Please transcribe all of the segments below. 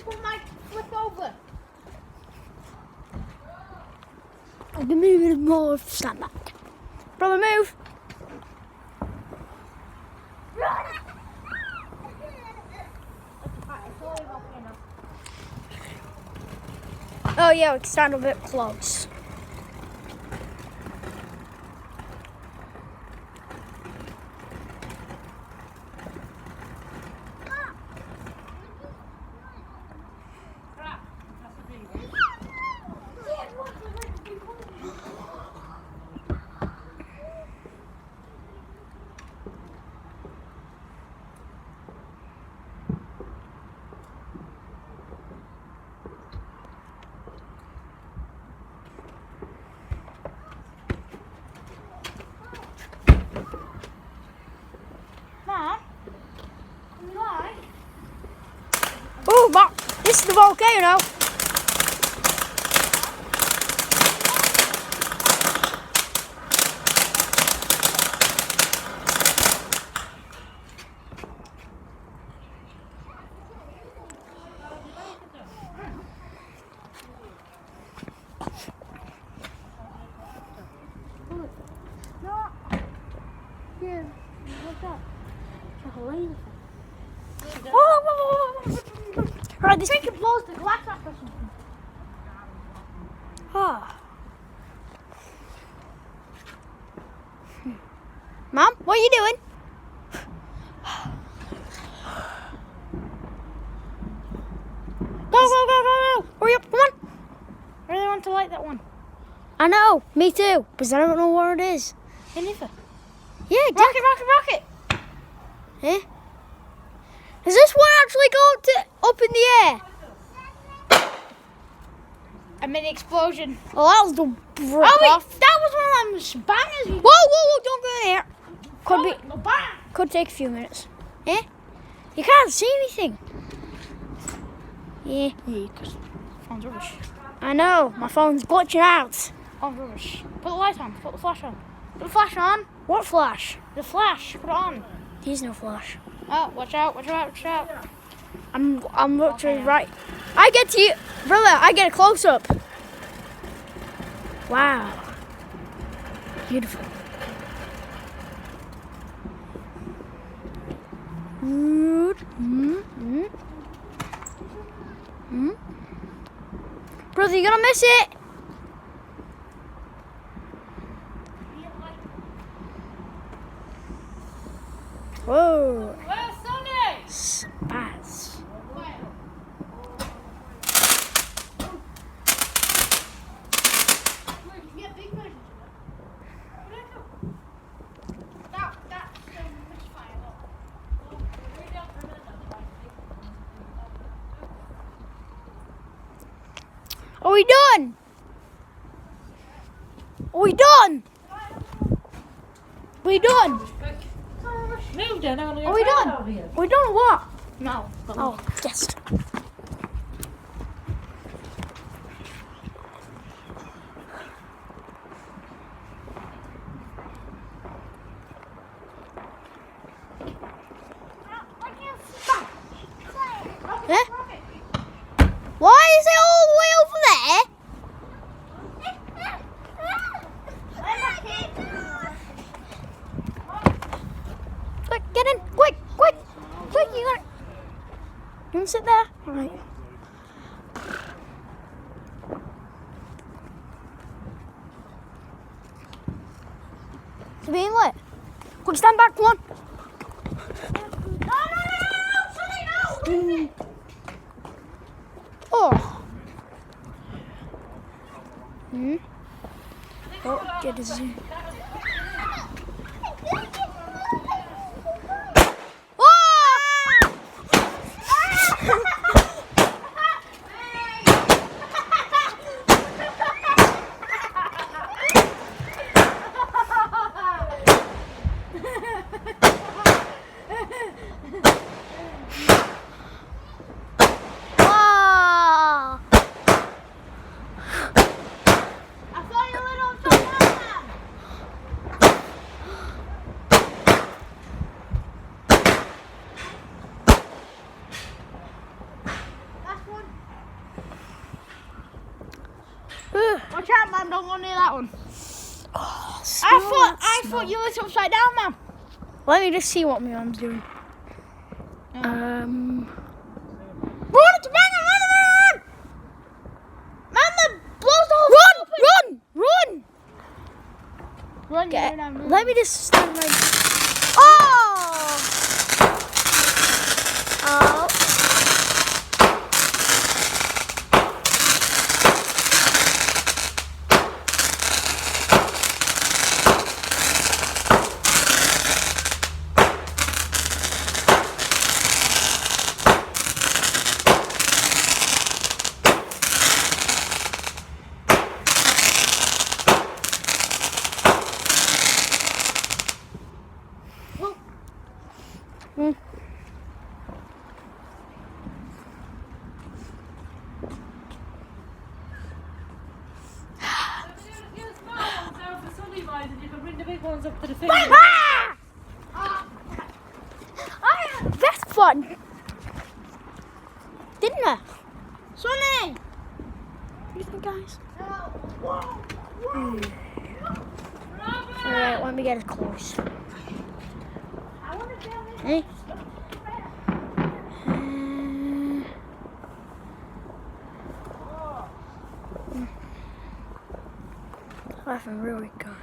one might flip over. I'll be moving more. Stand back. Brother, move. Oh yeah, we can stand a bit close. Oh, but this is the volcano. Yeah, what's that? It's like a laser. Right, this thing can blow the glass off or something. Ah. Mom, what are you doing? Go, go, go, go, go! Hurry up, come on! I really want to light that one. I know, me too, because I don't know where it is. Me neither. Yeah, Rocket, rocket, rocket! Eh? Does this one actually go up in the air? I made an explosion. Oh, that was the brick off. That was one of them bangers. Whoa, whoa, whoa, don't go in there. Could No bang. could take a few minutes. Eh? You can't see anything. Yeah. Yeah, because phone's rubbish. I know, my phone's glitching out. Phone's rubbish. Put the light on. Put the flash on. Put the flash on. What flash? The flash. Put it on. There's no flash. Oh, watch out, watch out, watch out. I'm literally right. I get to you, brother. I get a close up. Wow. Beautiful. Brother, you're gonna miss it. Whoa. Where's Sunday? Spaz. Are we done? Are we done? We done? Move then, I'm Are we done? Are we done or what? No. Oh, yes. Eh? Why is it all the way over there? Quick, get in, quick, quick, quick, you got it. You want to sit there? All right. It's being lit. Quick, stand back, come on. No. Oh. Oh, get a zoom. don't go near that one. Oh, I thought you was upside down, man. Let me just see what my arm's doing. Run! It's banging! Run! Man, the blows the whole thing open. Run! Run, run. Let me just stand right. Oh! Oh! Up to the thing. That's fun! Didn't I? Sonny! What do you think, guys? Alright, let me get as close. Hey? Laughing really good.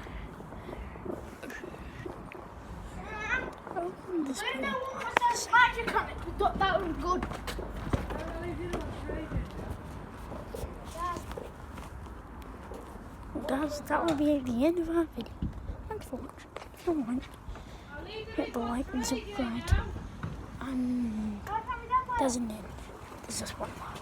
This Magic on it. That was good. That will be the end of our video. Thanks for watching. If you want, hit the like and subscribe. And there's an end. There's just one more.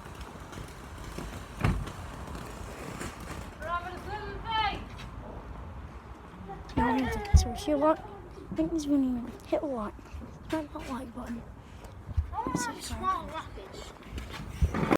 So if you like, think this video, hit a like. Smash that like button. Subscribe.